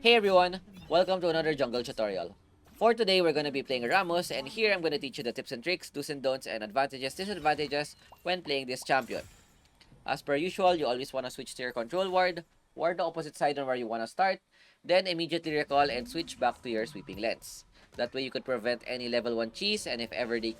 Hey everyone, welcome to another jungle tutorial. For today, we're going to be playing Rammus, and here I'm going to teach you the tips and tricks, do's and don'ts, and advantages, disadvantages when playing this champion. As per usual, you always want to switch to your control ward the opposite side on where you want to start, then immediately recall and switch back to your sweeping lens. That way you could prevent any level 1 cheese, and if ever they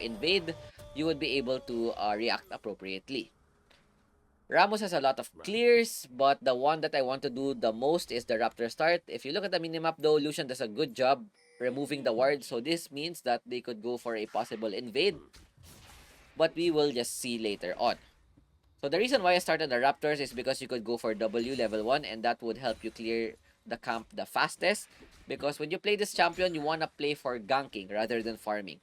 invade, you would be able to react appropriately. Ramos has a lot of clears, but the one that I want to do the most is the Raptor start. If you look at the minimap though, Lucian does a good job removing the ward, so this means that they could go for a possible invade, but we will just see later on. So the reason why I started the Raptors is because you could go for W level 1 and that would help you clear the camp the fastest, because when you play this champion, you want to play for ganking rather than farming.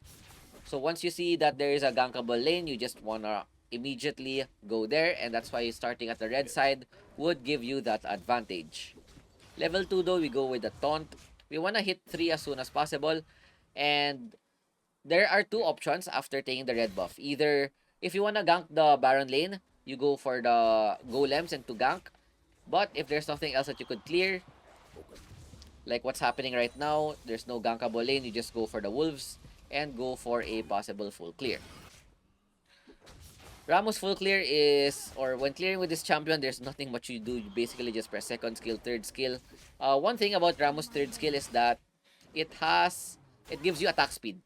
So once you see that there is a gankable lane, you just want to immediately go there, and that's why starting at the red side would give you that advantage. Level 2 though, we go with the taunt. We want to hit 3 as soon as possible, and there are two options after taking the red buff. Either if you want to gank the Baron lane, you go for the golems and to gank. But if there's nothing else that you could clear, like what's happening right now, there's no gankable lane, you just go for the wolves and go for a possible full clear. Ramos full clear is, or when clearing with this champion, there's nothing much you do. You basically just press second skill, third skill. One thing about Ramos third skill is that it gives you attack speed.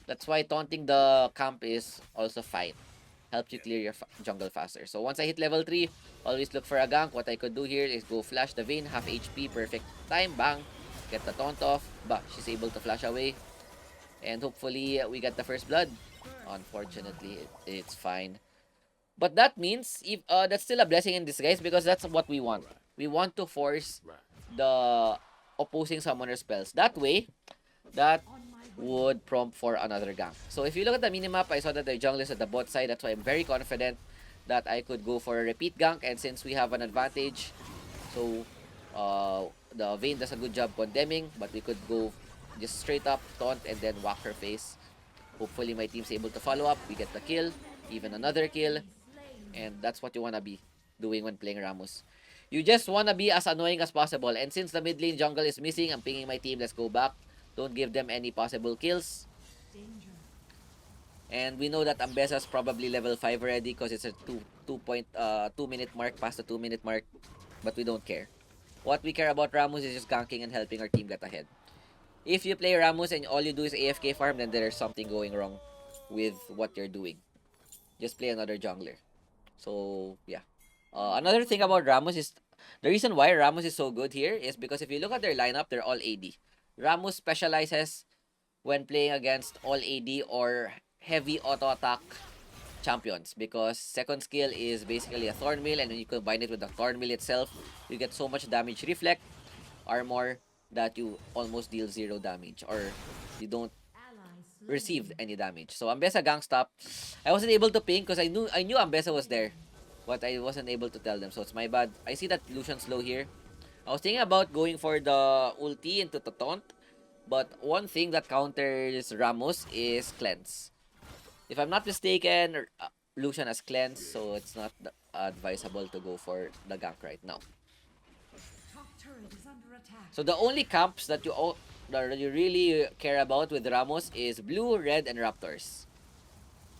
That's why taunting the camp is also fine. Helps you clear your jungle faster. So once I hit level 3, always look for a gank. What I could do here is go flash the Vayne, half HP, perfect time, bang. Get the taunt off, bah, she's able to flash away. And hopefully we get the first blood. Unfortunately, it's fine. But that means that's still a blessing in disguise, because that's what we want. We want to force the opposing summoner spells. That way, that would prompt for another gank. So if you look at the minimap, I saw that the jungle is at the bot side. That's why I'm very confident that I could go for a repeat gank. And since we have an advantage, so the Vayne does a good job condemning, but we could go just straight up, taunt, and then whack her face. Hopefully my team's able to follow up. We get the kill, even another kill. And that's what you want to be doing when playing Rammus. You just want to be as annoying as possible. And since the mid lane jungle is missing, I'm pinging my team. Let's go back. Don't give them any possible kills. And we know that Ambesa's probably level 5 already, because it's a 2 minute mark, past the 2 minute mark. But we don't care. What we care about Rammus is just ganking and helping our team get ahead. If you play Rammus and all you do is AFK farm, then there's something going wrong with what you're doing. Just play another jungler. So, yeah. Another thing about Ramos is, the reason why Ramos is so good here is because if you look at their lineup, they're all AD. Ramos specializes when playing against all AD or heavy auto attack champions, because second skill is basically a Thornmail, and when you combine it with the Thornmail itself, you get so much damage reflect, armor, that you almost deal 0 damage, or you don't receive any damage. So Ambessa gang stop. I wasn't able to ping because I knew Ambessa was there, but I wasn't able to tell them, so it's my bad. I see that Lucian's low here. I was thinking about going for the ulti into the taunt, but one thing that counters Ramos is cleanse. If I'm not mistaken, Lucian has cleanse, so it's not advisable to go for the gank right now. So the only camps that you really care about with Ramos is blue, red, and Raptors.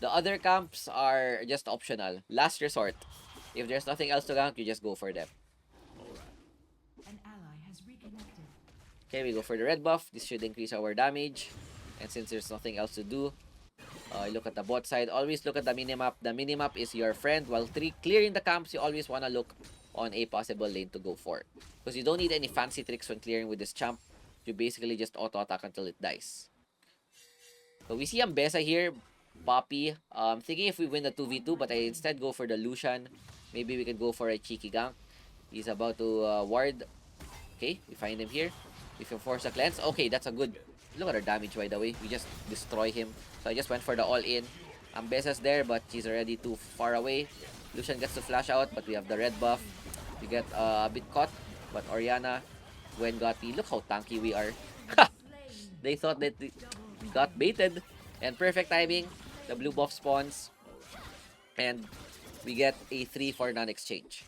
The other camps are just optional. Last resort. If there's nothing else to gank, you just go for them. Okay, we go for the red buff. This should increase our damage. And since there's nothing else to do, look at the bot side. Always look at the minimap. The minimap is your friend. While clearing the camps, you always want to look on a possible lane to go for. Because you don't need any fancy tricks when clearing with this champ. You basically just auto-attack until it dies. So we see Ambessa here. Poppy. I'm thinking if we win the 2v2, but I instead go for the Lucian. Maybe we can go for a cheeky gank. He's about to ward. Okay, we find him here. If you force a cleanse. Okay, that's a good... Look at our damage, by the way. We just destroy him. So I just went for the all-in. Ambessa's there, but she's already too far away. Lucian gets to flash out, but we have the red buff. We get a bit caught, but Orianna, Gwen got me. Look how tanky we are. They thought that they got baited. And perfect timing. The blue buff spawns. And we get a 3 for non-exchange.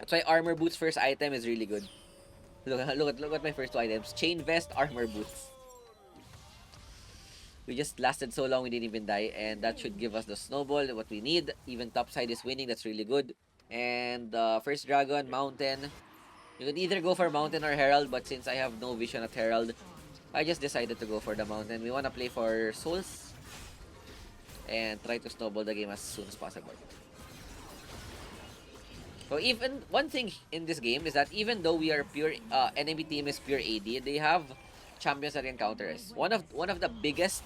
That's why armor boots first item is really good. Look at my first two items. Chain vest, armor boots. We just lasted so long we didn't even die, and that should give us the snowball, what we need. Even topside is winning, that's really good. And first dragon, mountain. You could either go for mountain or herald, but since I have no vision at herald, I just decided to go for the mountain. We want to play for souls and try to snowball the game as soon as possible. So even one thing in this game is that even though we are pure enemy team is pure AD, they have champions that can counter us. One of the biggest,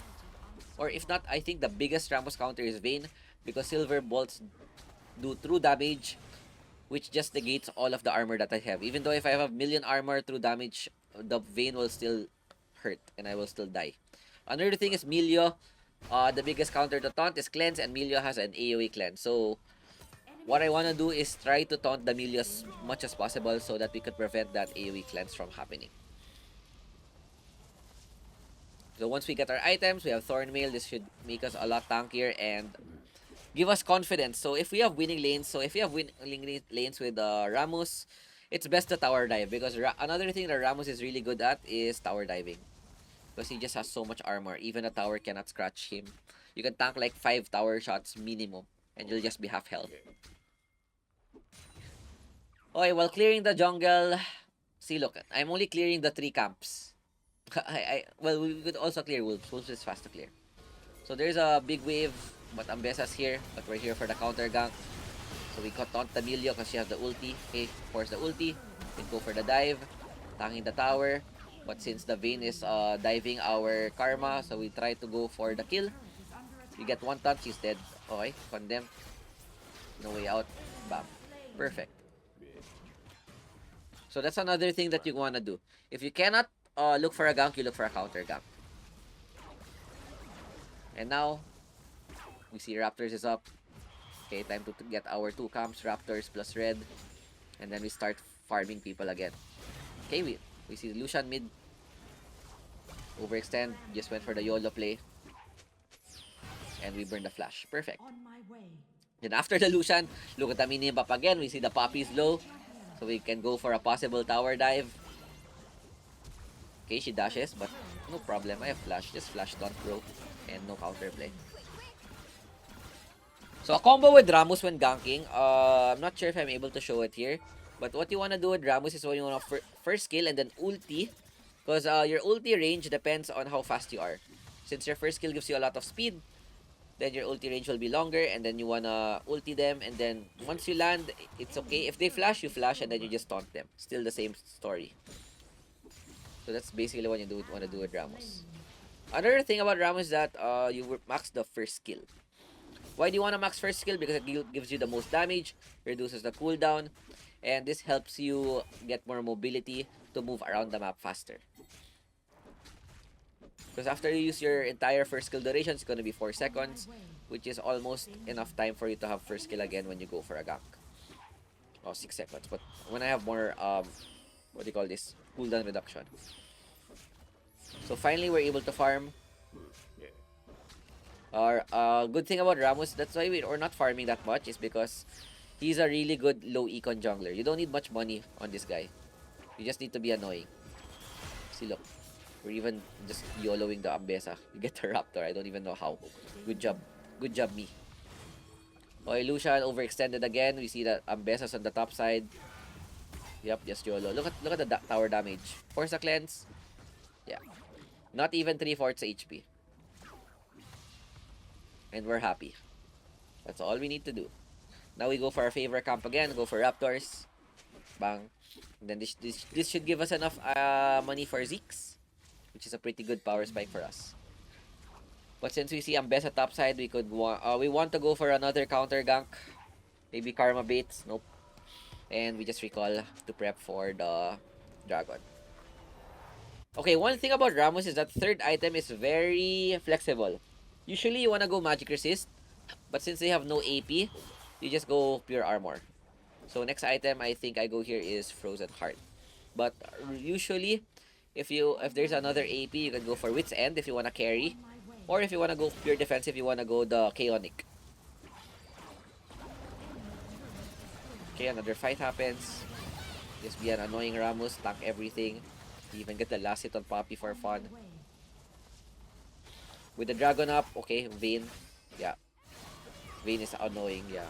or if not, I think the biggest Rammus counter is Vayne, because silver bolts do true damage, which just negates all of the armor that I have. Even though if I have a million armor, through damage, the Vayne will still hurt and I will still die. Another thing is Milio. The biggest counter to taunt is cleanse, and Milio has an AoE cleanse. So what I want to do is try to taunt the Milio as much as possible so that we could prevent that AoE cleanse from happening. So once we get our items, we have Thornmail. This should make us a lot tankier and give us confidence. So if we have winning lanes, with Rammus, it's best to tower dive, because another thing that Rammus is really good at is tower diving. Because he just has so much armor, even a tower cannot scratch him. You can tank like 5 tower shots minimum, and you'll just be half health. Okay, while clearing the jungle, see, look, I'm only clearing the 3 camps. Well, we could also clear wolves. Wolves is fast to clear. So there's a big wave, but Ambesa's here, but we're here for the counter gank. So we got taunt the Milio because she has the ulti. Okay, force the ulti. We go for the dive, tanking the tower. But since the Vayne is diving our Karma, so we try to go for the kill. We get one touch, he's dead. Okay, condemn. No way out. Bam. Perfect. So that's another thing that you want to do. If you cannot look for a gank, you look for a counter gank. And now, we see Raptors is up. Okay, time to get our 2 camps, Raptors plus red. And then we start farming people again. Okay, we see Lucian mid. Overextend, just went for the YOLO play. And we burn the flash. Perfect. Then after the Lucian, look at the mini-buff again. We see the Poppy's low. So we can go for a possible tower dive. Okay, she dashes, but no problem. I have flash. Just flash taunt, bro. And no counter play. So a combo with Rammus when ganking. I'm not sure if I'm able to show it here. But what you want to do with Rammus is when you want to first skill and then ulti. Because your ulti range depends on how fast you are. Since your first skill gives you a lot of speed, then your ulti range will be longer, and then you wanna ulti them, and then once you land, it's okay. If they flash, you flash, and then you just taunt them. Still the same story. So that's basically what you wanna do with Rammus. Another thing about Rammus is that you max the first skill. Why do you wanna max first skill? Because it gives you the most damage, reduces the cooldown, and this helps you get more mobility to move around the map faster. Because after you use your entire first skill duration, it's going to be 4 seconds, which is almost enough time for you to have first skill again when you go for a gank. Oh, 6 seconds. But when I have more, what do you call this? Cooldown reduction. So finally, we're able to farm. Our good thing about Rammus, that's why we're not farming that much, is because he's a really good low econ jungler. You don't need much money on this guy. You just need to be annoying. See, look. We're even just YOLOing the Ambessa. You get the Raptor. I don't even know how. Good job. Good job, me. Okay, Lucian overextended again. We see that Ambessa's on the top side. Yep, just YOLO. Look at the tower damage. Force a cleanse. Yeah. Not even 3/4 HP. And we're happy. That's all we need to do. Now we go for our favorite camp again. Go for Raptors. Bang. And then this should give us enough money for Zeke's, which is a pretty good power spike for us. But since we see Ambessa topside, we want to go for another counter gank. Maybe Karma baits. Nope. And we just recall to prep for the dragon. Okay, one thing about Rammus is that third item is very flexible. Usually you want to go magic resist, but since they have no AP, you just go pure armor. So next item I think I go here is Frozen Heart. But usually if there's another AP, you can go for Wit's End if you want to carry. Or if you want to go pure defensive, you want to go the Chaotic. Okay, another fight happens. Just be an annoying Rammus, tank everything. Even get the last hit on Poppy for fun. With the dragon up, okay, Vayne. Yeah. Vayne is annoying, yeah.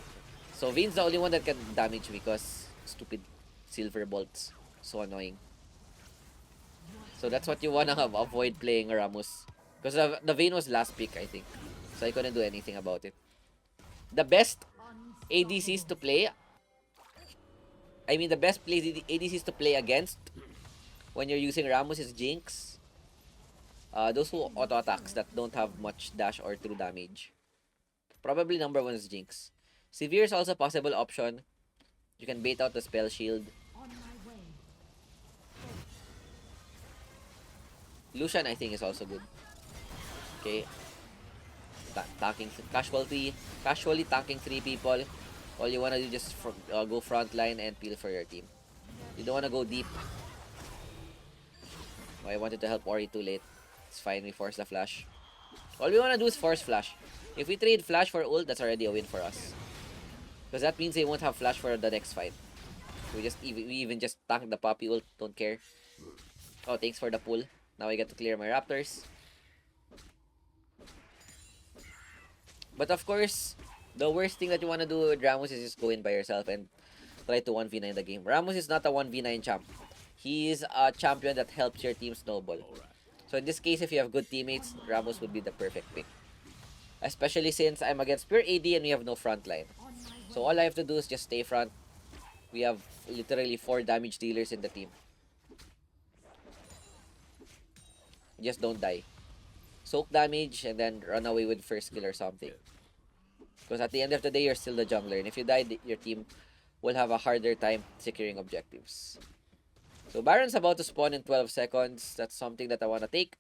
So Vayne's the only one that can damage because stupid silver bolts. So annoying. So that's what you wanna avoid playing Rammus. Because the Vayne was last pick, I think. So I couldn't do anything about it. The best ADCs to play, the best ADCs to play against when you're using Rammus is Jinx. Those who auto attacks that don't have much dash or true damage. Probably number one is Jinx. Severe is also a possible option. You can bait out the spell shield. Lucian, I think, is also good. Okay. Tanking casually tanking 3 people. All you wanna do just go front line and peel for your team. You don't wanna go deep. Oh, I wanted to help Ori too late. It's fine, we force the flash. All we wanna do is force flash. If we trade flash for ult, that's already a win for us. Because that means they won't have flash for the next fight. We even just tank the Poppy ult, don't care. Oh, thanks for the pull. Now I get to clear my Raptors. But of course, the worst thing that you want to do with Rammus is just go in by yourself and try to 1v9 the game. Rammus is not a 1v9 champ. He is a champion that helps your team snowball. So in this case, if you have good teammates, Rammus would be the perfect pick. Especially since I'm against pure AD and we have no front line. So all I have to do is just stay front. We have literally 4 damage dealers in the team. Just don't die. Soak damage and then run away with first kill or something. Because at the end of the day, you're still the jungler. And if you die, your team will have a harder time securing objectives. So Baron's about to spawn in 12 seconds. That's something that I want to take.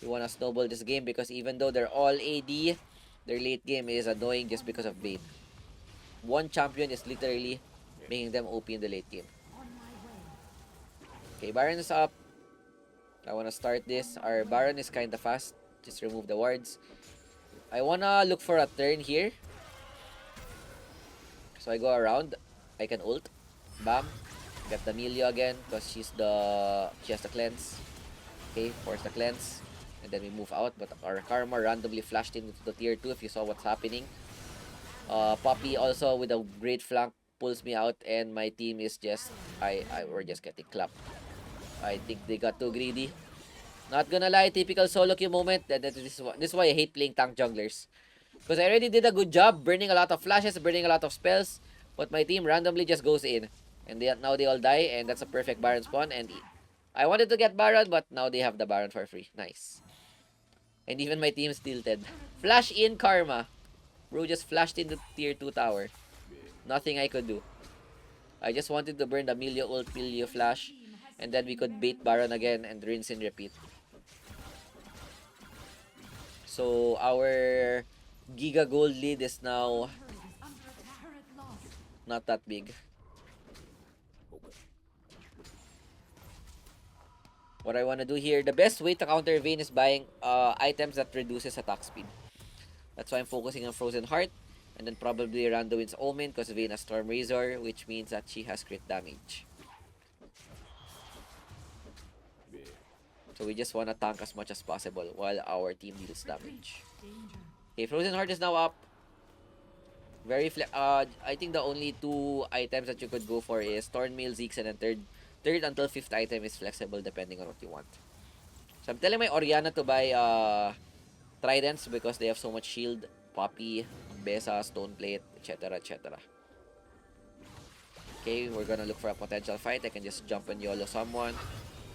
We want to snowball this game because even though they're all AD, their late game is annoying just because of Vayne. One champion is literally making them OP in the late game. Okay, Baron is up. I want to start this. Our Baron is kind of fast. Just remove the wards. I want to look for a turn here. So I go around. I can ult. Bam. Get the Amelia again because she has the cleanse. Okay, force the cleanse. And then we move out. But our Karma randomly flashed into the tier 2 if you saw what's happening. Poppy also with a great flank pulls me out and my team is just we're just getting clapped. I think they got too greedy. Not gonna lie, typical solo queue moment. This is why I hate playing tank junglers. Because I already did a good job burning a lot of flashes, burning a lot of spells. But my team randomly just goes in. And now they all die and that's a perfect Baron spawn. And I wanted to get Baron but now they have the Baron for free. Nice. And even my team's tilted. Flash in Karma. Bro just flashed into tier 2 tower. Nothing I could do. I just wanted to burn the Milio ult, Milio flash. And then we could bait Baron again and rinse and repeat. So our Giga Gold lead is now not that big. What I want to do here, the best way to counter Vayne is buying items that reduces attack speed. That's why I'm focusing on Frozen Heart. And then probably Randuin's Omen because Vayne has Storm Razor, which means that she has crit damage. So we just want to tank as much as possible while our team deals damage. Okay, Frozen Heart is now up. I think the only 2 items that you could go for is Thornmail, Zeke's, and then third until 5th item is flexible depending on what you want. So I'm telling my Orianna to buy Tridents because they have so much shield, Poppy, Besa, Stoneplate, etc. etc. Okay, we're gonna look for a potential fight. I can just jump and YOLO someone.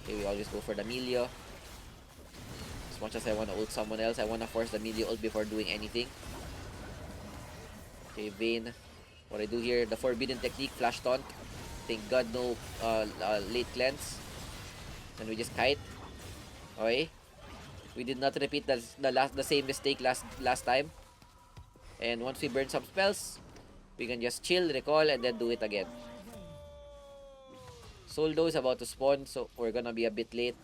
Okay, we always go for the Milio. As much as I want to ult someone else, I want to force the Milio ult before doing anything. Okay, Vayne. What I do here, the forbidden technique, flash taunt. Thank God no late cleanse. And we just kite. Okay. We did not repeat the same mistake last time. And once we burn some spells, we can just chill, recall, and then do it again. Soldo is about to spawn, so we're gonna be a bit late.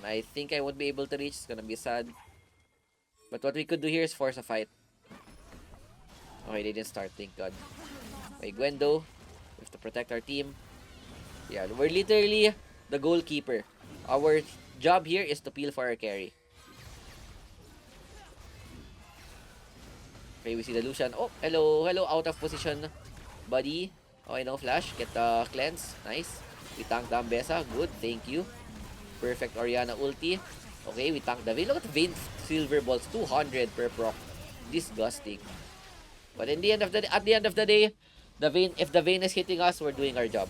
I think I won't be able to reach. It's gonna be sad. But what we could do here is force a fight. Okay, they didn't start, thank God. Okay, Gwendo. We have to protect our team. Yeah, we're literally the goalkeeper. Our job here is to peel for our carry. Okay, we see the Lucian. Oh, hello, hello, out of position, buddy. Okay, no flash. Get the cleanse. Nice. We tank the Ambessa. Good, thank you. Perfect Oriana ulti. Okay, we tank the Vayne. Look at the Vayne silver balls. 200 per proc. Disgusting. But in the end of the at the end of the day, the Vayne, if the Vayne is hitting us, we're doing our job.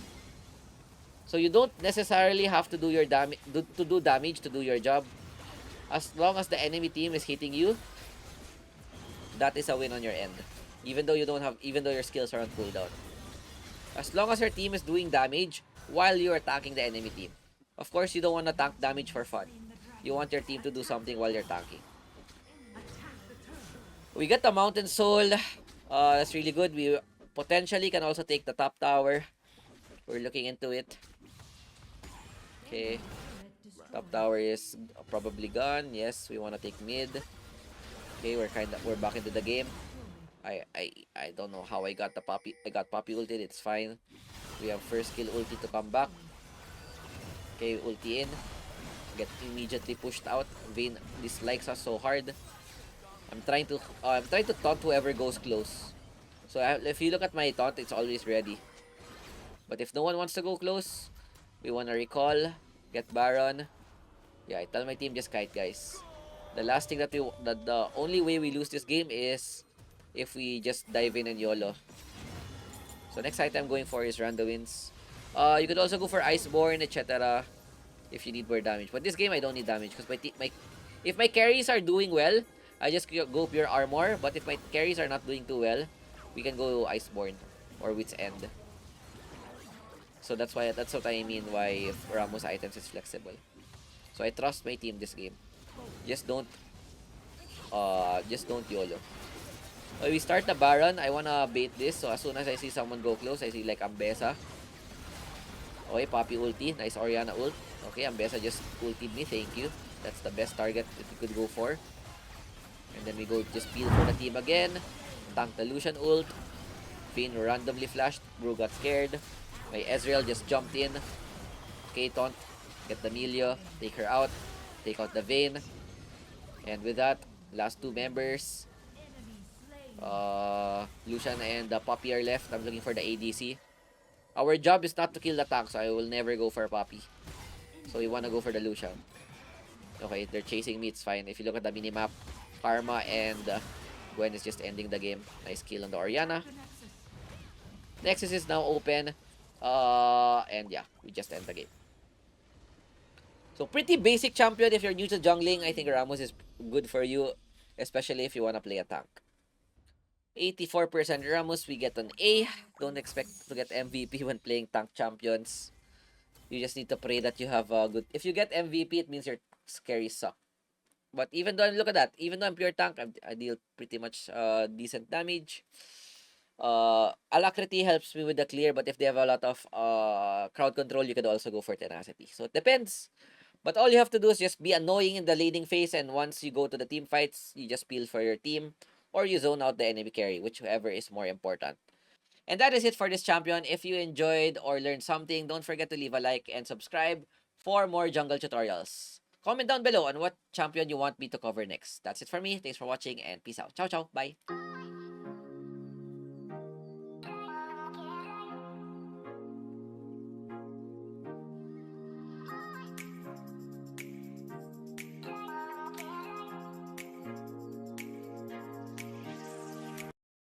So you don't necessarily have to do your damage to do damage to do your job. As long as the enemy team is hitting you, that is a win on your end. Even though your skills are on cooldown. As long as your team is doing damage while you're attacking the enemy team. Of course, you don't want to tank damage for fun. You want your team to do something while you're tanking. We get the Mountain Soul. That's really good. We potentially can also take the top tower. We're looking into it. Okay. Top tower is probably gone. Yes, we want to take mid. Okay, we're back into the game. I don't know how I got Poppy ulted. It's fine. We have first kill ulti to come back. Okay, ulti in. Get immediately pushed out. Vayne dislikes us so hard. I'm trying to taunt whoever goes close. So if you look at my taunt, it's always ready. But if no one wants to go close, we want to recall, get Baron. Yeah, I tell my team just kite, guys. The last thing that the only way we lose this game is if we just dive in and YOLO. So next item I'm going for is Randuin's. You could also go for Iceborne, etc. if you need more damage. But this game I don't need damage because if my carries are doing well, I just go pure armor. But if my carries are not doing too well, we can go Iceborne or Wit's End. So that's what I mean why Rammus items is flexible. So I trust my team this game. Just don't YOLO. Okay, we start the Baron. I wanna bait this. So as soon as I see someone go close, I see like Ambessa. Okay, Poppy ulti. Nice Oriana ult. Okay, Ambessa just ultied me. Thank you. That's the best target that we could go for. And then we go just peel for the team again. Tank the Lucian ult. Vayne randomly flashed. Bro got scared. My Ezreal just jumped in. Okay, taunt. Get the Milio. Take her out. Take out the Vayne. And with that, last two members. Lucian and the Poppy are left. I'm looking for the ADC. Our job is not to kill the tank, so I will never go for Poppy. So we want to go for the Lucian. Okay, they're chasing me. It's fine. If you look at the minimap, Karma and Gwen is just ending the game. Nice kill on the Oriana. Nexus is now open. And yeah, we just end the game. So pretty basic champion. If you're new to jungling, I think Rammus is good for you, especially if you want to play a tank. 84% Rammus, we get an A. Don't expect to get MVP when playing tank champions. You just need to pray that you have a good... If you get MVP, it means your carries suck. But even though, look at that. Even though I'm pure tank, I deal pretty much decent damage. Alacrity helps me with the clear, but if they have a lot of crowd control, you could also go for tenacity. So it depends. But all you have to do is just be annoying in the laning phase, and once you go to the team fights, you just peel for your team, or you zone out the enemy carry, whichever is more important. And that is it for this champion. If you enjoyed or learned something, don't forget to leave a like and subscribe for more jungle tutorials. Comment down below on what champion you want me to cover next. That's it for me. Thanks for watching and peace out. Ciao, ciao. Bye.